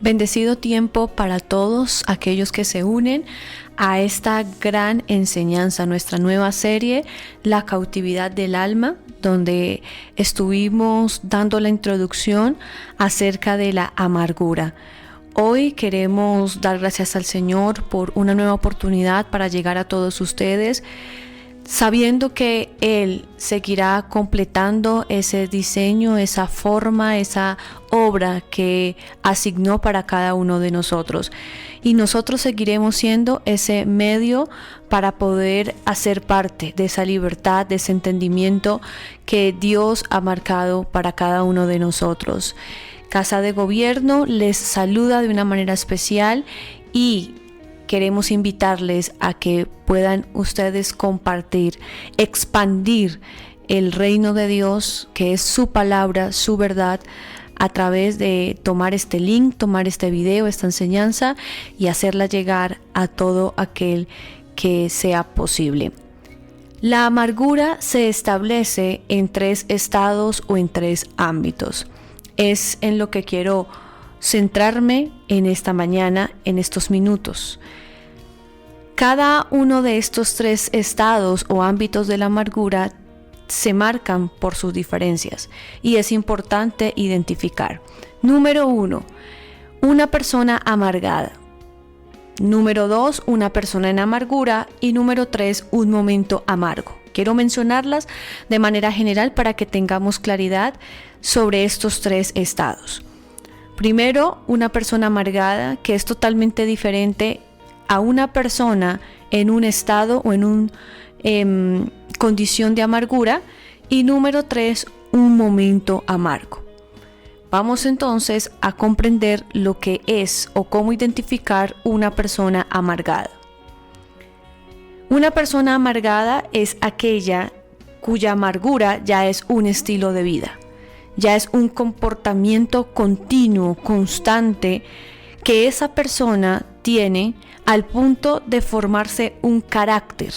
Bendecido tiempo para todos aquellos que se unen a esta gran enseñanza, nuestra nueva serie, La cautividad del alma, donde estuvimos dando la introducción acerca de la amargura. Hoy queremos dar gracias al Señor por una nueva oportunidad para llegar a todos ustedes, sabiendo que Él seguirá completando ese diseño, esa forma, esa obra que asignó para cada uno de nosotros. Y nosotros seguiremos siendo ese medio para poder hacer parte de esa libertad, de ese entendimiento que Dios ha marcado para cada uno de nosotros. Casa de Gobierno les saluda de una manera especial y queremos invitarles a que puedan ustedes compartir, expandir el reino de Dios, que es su palabra, su verdad, a través de tomar este link, tomar este video, esta enseñanza y hacerla llegar a todo aquel que sea posible. La amargura se establece en 3 estados o en 3 ámbitos. Es en lo que quiero centrarme en esta mañana, en estos minutos. Cada uno de estos 3 estados o ámbitos de la amargura se marcan por sus diferencias y es importante identificar. Número 1, una persona amargada. Número 2, una persona en amargura. Y número 3, un momento amargo. Quiero mencionarlas de manera general para que tengamos claridad sobre estos 3 estados. Primero, una persona amargada, que es totalmente diferente a una persona en un estado o en una condición de amargura. Y número 3, un momento amargo. Vamos entonces a comprender lo que es o cómo identificar una persona amargada. Una persona amargada es aquella cuya amargura ya es un estilo de vida, ya es un comportamiento continuo, constante, que esa persona tiene al punto de formarse un carácter.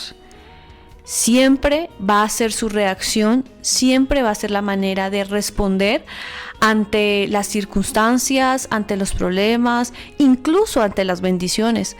Siempre va a ser su reacción, siempre va a ser la manera de responder ante las circunstancias, ante los problemas, incluso ante las bendiciones.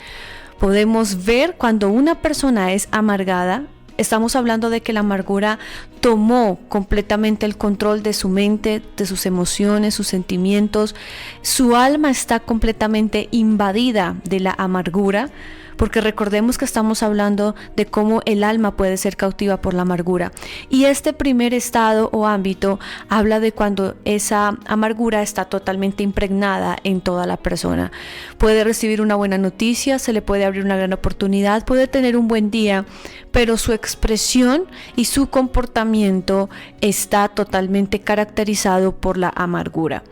Podemos ver cuando una persona es amargada, estamos hablando de que la amargura tomó completamente el control de su mente, de sus emociones, sus sentimientos. Su alma está completamente invadida de la amargura, porque recordemos que estamos hablando de cómo el alma puede ser cautiva por la amargura. Y este primer estado o ámbito habla de cuando esa amargura está totalmente impregnada en toda la persona. Puede recibir una buena noticia, se le puede abrir una gran oportunidad, puede tener un buen día, pero su expresión y su comportamiento está totalmente caracterizado por la amargura.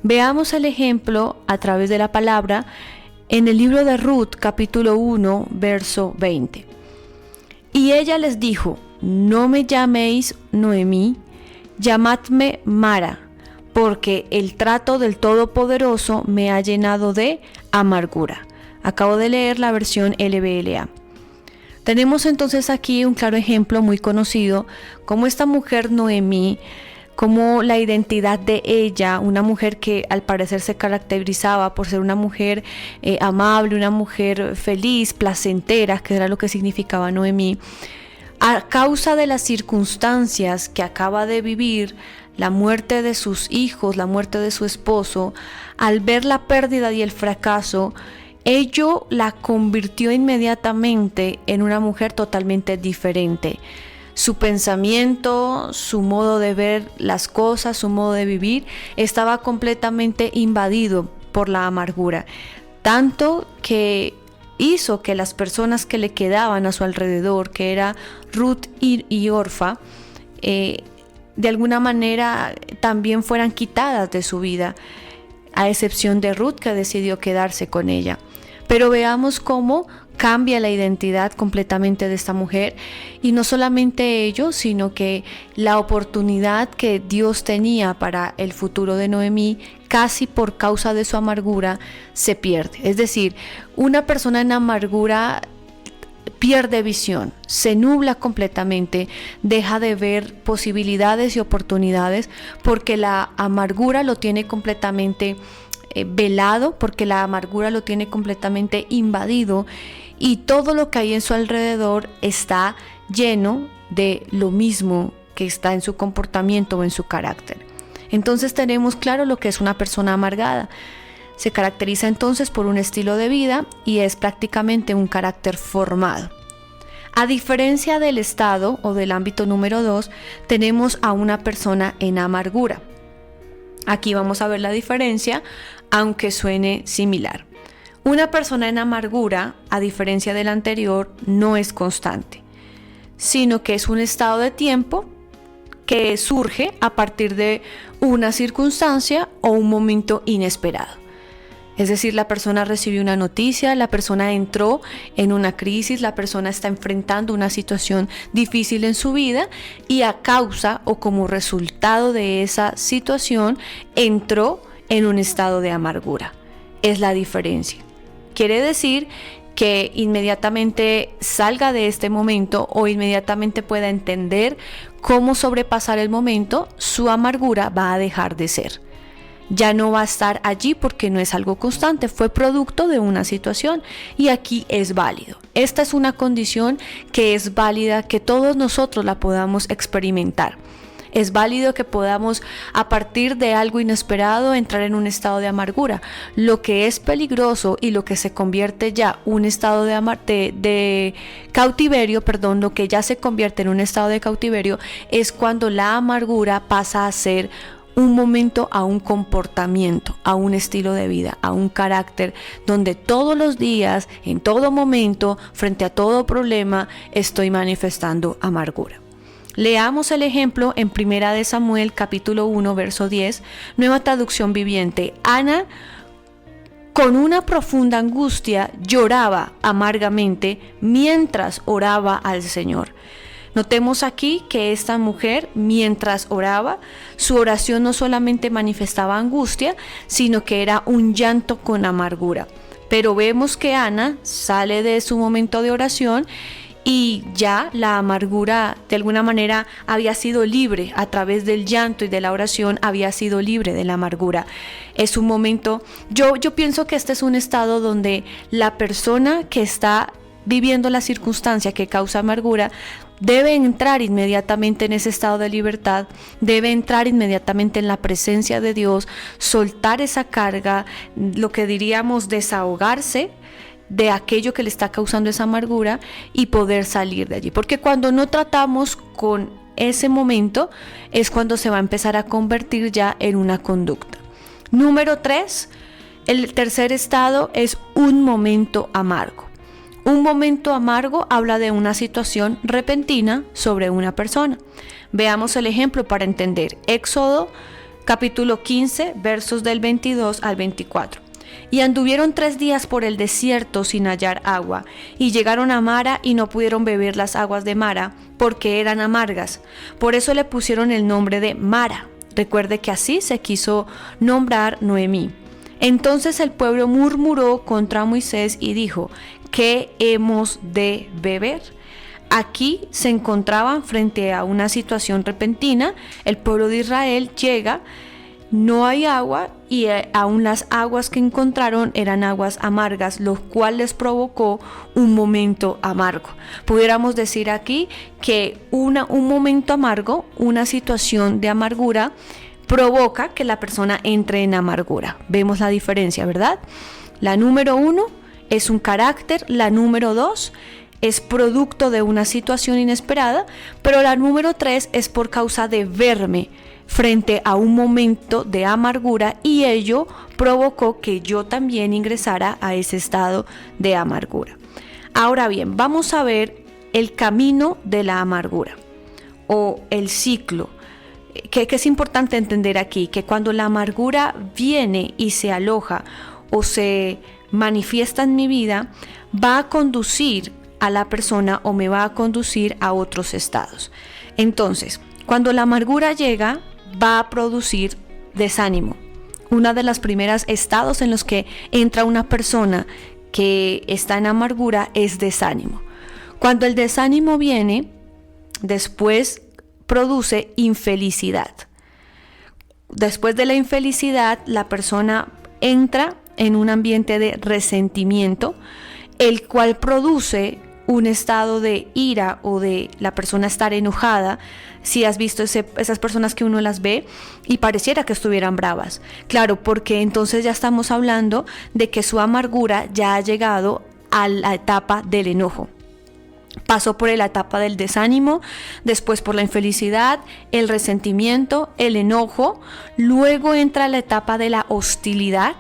Veamos el ejemplo a través de la palabra en el libro de Ruth, capítulo 1, verso 20. Y ella les dijo: no me llaméis Noemí, llamadme Mara, porque el trato del Todopoderoso me ha llenado de amargura. Acabo de leer la versión LBLA. Tenemos entonces aquí un claro ejemplo muy conocido, como esta mujer Noemí, como la identidad de ella, una mujer que al parecer se caracterizaba por ser una mujer amable, una mujer feliz, placentera, que era lo que significaba Noemí. A causa de las circunstancias que acaba de vivir, la muerte de sus hijos, la muerte de su esposo, al ver la pérdida y el fracaso, ello la convirtió inmediatamente en una mujer totalmente diferente. Su pensamiento, su modo de ver las cosas, su modo de vivir, estaba completamente invadido por la amargura. Tanto que hizo que las personas que le quedaban a su alrededor, que era Ruth y Orfa, de alguna manera también fueran quitadas de su vida, a excepción de Ruth, que decidió quedarse con ella. Pero veamos cómo cambia la identidad completamente de esta mujer, y no solamente ello, sino que la oportunidad que Dios tenía para el futuro de Noemí, casi por causa de su amargura, se pierde. Es decir, una persona en amargura pierde visión, se nubla completamente, deja de ver posibilidades y oportunidades, porque la amargura lo tiene completamente velado, porque la amargura lo tiene completamente invadido y todo lo que hay en su alrededor está lleno de lo mismo que está en su comportamiento o en su carácter. Entonces tenemos claro lo que es una persona amargada. Se caracteriza entonces por un estilo de vida y es prácticamente un carácter formado. A diferencia del estado o del ámbito número 2, tenemos a una persona en amargura. Aquí vamos a ver la diferencia, aunque suene similar. Una persona en amargura, a diferencia del anterior, no es constante, sino que es un estado de tiempo que surge a partir de una circunstancia o un momento inesperado. Es decir, la persona recibió una noticia, la persona entró en una crisis, la persona está enfrentando una situación difícil en su vida y a causa o como resultado de esa situación entró en un estado de amargura. Es la diferencia. Quiere decir que inmediatamente salga de este momento o inmediatamente pueda entender cómo sobrepasar el momento, su amargura va a dejar de ser. Ya no va a estar allí porque no es algo constante, fue producto de una situación y aquí es válido. Esta es una condición que es válida, que todos nosotros la podamos experimentar. Es válido que podamos, a partir de algo inesperado, entrar en un estado de amargura. Lo que es peligroso y lo que se convierte ya un estado de cautiverio, lo que ya se convierte en un estado de cautiverio es cuando la amargura pasa a ser un momento a un comportamiento, a un estilo de vida, a un carácter donde todos los días, en todo momento, frente a todo problema, estoy manifestando amargura. Leamos el ejemplo en 1 Samuel capítulo 1 verso 10, Nueva Traducción Viviente. Ana, con una profunda angustia, lloraba amargamente mientras oraba al Señor. Notemos aquí que esta mujer, mientras oraba, su oración no solamente manifestaba angustia, sino que era un llanto con amargura. Pero vemos que Ana sale de su momento de oración y ya la amargura de alguna manera había sido libre a través del llanto y de la oración, había sido libre de la amargura. Es un momento, yo pienso que este es un estado donde la persona que está viviendo la circunstancia que causa amargura debe entrar inmediatamente en ese estado de libertad, debe entrar inmediatamente en la presencia de Dios, soltar esa carga, lo que diríamos desahogarse de aquello que le está causando esa amargura y poder salir de allí. Porque cuando no tratamos con ese momento es cuando se va a empezar a convertir ya en una conducta. Número 3, el tercer estado es un momento amargo. Un momento amargo habla de una situación repentina sobre una persona. Veamos el ejemplo para entender. Éxodo capítulo 15 versos del 22 al 24. Y anduvieron 3 días por el desierto sin hallar agua, y llegaron a Mara y no pudieron beber las aguas de Mara, porque eran amargas. Por eso le pusieron el nombre de Mara. Recuerde que así se quiso nombrar Noemí. Entonces el pueblo murmuró contra Moisés y dijo: ¿qué hemos de beber? Aquí se encontraban frente a una situación repentina. El pueblo de Israel llega, no hay agua y aún las aguas que encontraron eran aguas amargas, lo cual les provocó un momento amargo. Pudiéramos decir aquí que un momento amargo, una situación de amargura, provoca que la persona entre en amargura. Vemos la diferencia, ¿verdad? La número 1 es un carácter, la número 2 es producto de una situación inesperada, pero la número 3 es por causa de verme frente a un momento de amargura y ello provocó que yo también ingresara a ese estado de amargura. Ahora bien, vamos a ver el camino de la amargura o el ciclo. Que es importante entender aquí, que cuando la amargura viene y se aloja o se manifiesta en mi vida, va a conducir a la persona o me va a conducir a otros estados. Entonces, cuando la amargura llega, va a producir desánimo. Uno de los primeros estados en los que entra una persona que está en amargura es desánimo. Cuando el desánimo viene, después produce infelicidad. Después de la infelicidad, la persona entra en un ambiente de resentimiento, el cual produce un estado de ira o de la persona estar enojada. Si has visto esas personas que uno las ve y pareciera que estuvieran bravas. Claro, porque entonces ya estamos hablando de que su amargura ya ha llegado a la etapa del enojo. Pasó por la etapa del desánimo, después por la infelicidad, el resentimiento, el enojo. Luego entra la etapa de la hostilidad,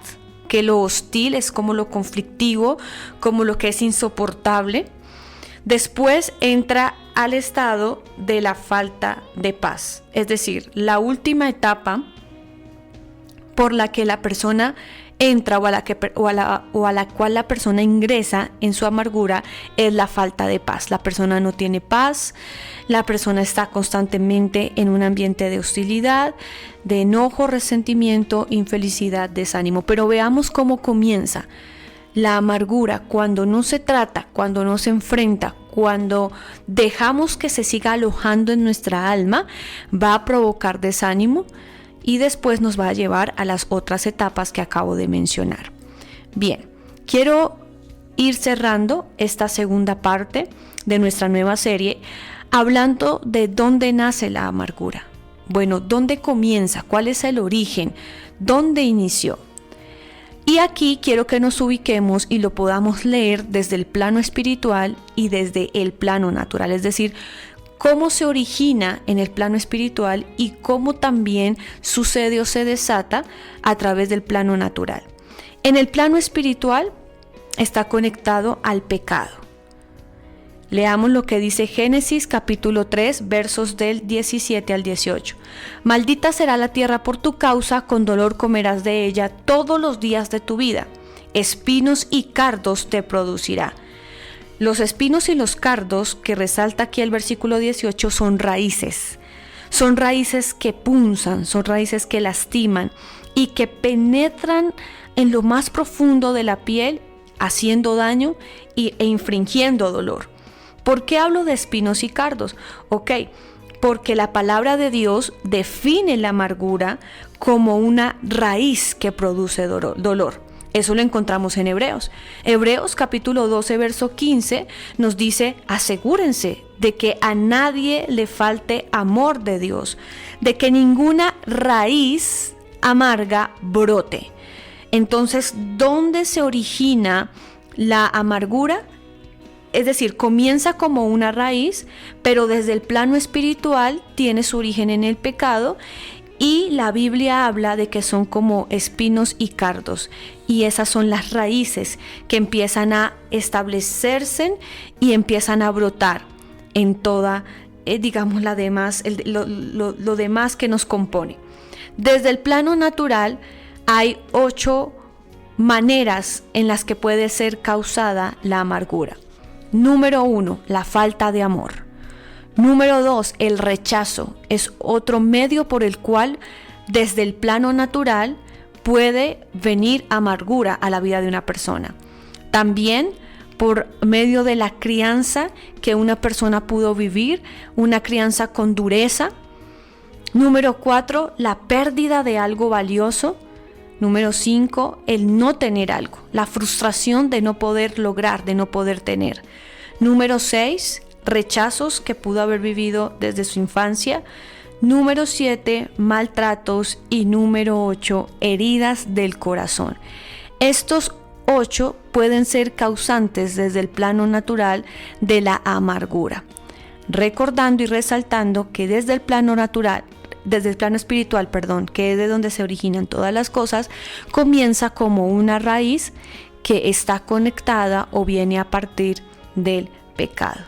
que lo hostil es como lo conflictivo, como lo que es insoportable. Después entra al estado de la falta de paz, es decir, la última etapa por la que la persona entra o a la cual la persona ingresa en su amargura es la falta de paz. La persona no tiene paz, la persona está constantemente en un ambiente de hostilidad, de enojo, resentimiento, infelicidad, desánimo. Pero veamos cómo comienza. La amargura, cuando no se trata, cuando no se enfrenta, cuando dejamos que se siga alojando en nuestra alma, va a provocar desánimo y después nos va a llevar a las otras etapas que acabo de mencionar. Bien, quiero ir cerrando esta segunda parte de nuestra nueva serie hablando de dónde nace la amargura. Bueno, ¿dónde comienza? ¿Cuál es el origen? ¿Dónde inició? Y aquí quiero que nos ubiquemos y lo podamos leer desde el plano espiritual y desde el plano natural, es decir, cómo se origina en el plano espiritual y cómo también sucede o se desata a través del plano natural. En el plano espiritual está conectado al pecado. Leamos lo que dice Génesis capítulo 3, versos del 17 al 18. Maldita será la tierra por tu causa, con dolor comerás de ella todos los días de tu vida. Espinos y cardos te producirá. Los espinos y los cardos, que resalta aquí el versículo 18, son raíces. Son raíces que punzan, son raíces que lastiman y que penetran en lo más profundo de la piel, haciendo daño e infringiendo dolor. ¿Por qué hablo de espinos y cardos? Porque la palabra de Dios define la amargura como una raíz que produce dolor. Eso lo encontramos en Hebreos. Hebreos capítulo 12, verso 15 nos dice: asegúrense de que a nadie le falte amor de Dios, de que ninguna raíz amarga brote. Entonces, ¿dónde se origina la amargura? Es decir, comienza como una raíz, pero desde el plano espiritual tiene su origen en el pecado, y la Biblia habla de que son como espinos y cardos, y esas son las raíces que empiezan a establecerse y empiezan a brotar en toda, lo demás que nos compone. Desde el plano natural hay 8 maneras en las que puede ser causada la amargura. Número 1, la falta de amor. Número 2, el rechazo. Es otro medio por el cual desde el plano natural puede venir amargura a la vida de una persona. También por medio de la crianza que una persona pudo vivir, una crianza con dureza. Número 4, la pérdida de algo valioso. Número 5, el no tener algo, la frustración de no poder lograr, de no poder tener. Número 6, rechazos que pudo haber vivido desde su infancia. Número 7, maltratos. Y número 8, heridas del corazón. Estos 8 pueden ser causantes desde el plano natural de la amargura. Recordando y resaltando que desde el plano espiritual, que es de donde se originan todas las cosas, comienza como una raíz que está conectada o viene a partir del pecado.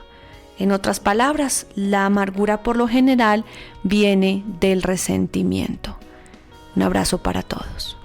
En otras palabras, la amargura por lo general viene del resentimiento. Un abrazo para todos.